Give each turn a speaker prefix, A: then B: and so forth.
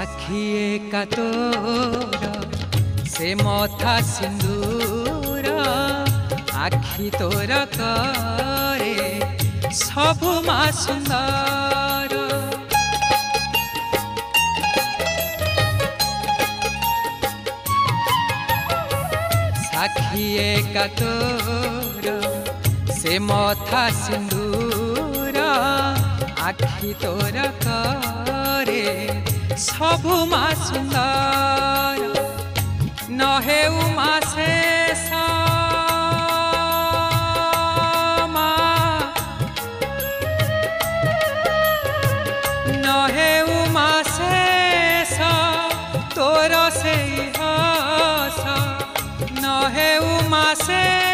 A: साखिए का तोर से मथा सिंदूर आखि तोर करे सबु मा सुंदर। साखिए का तोर से मथा सिंदूर आखि तोर करे सबु मा सुंदर। नहे उमा शेष नहे उमा शेष तोर से हस नहे उमा शेष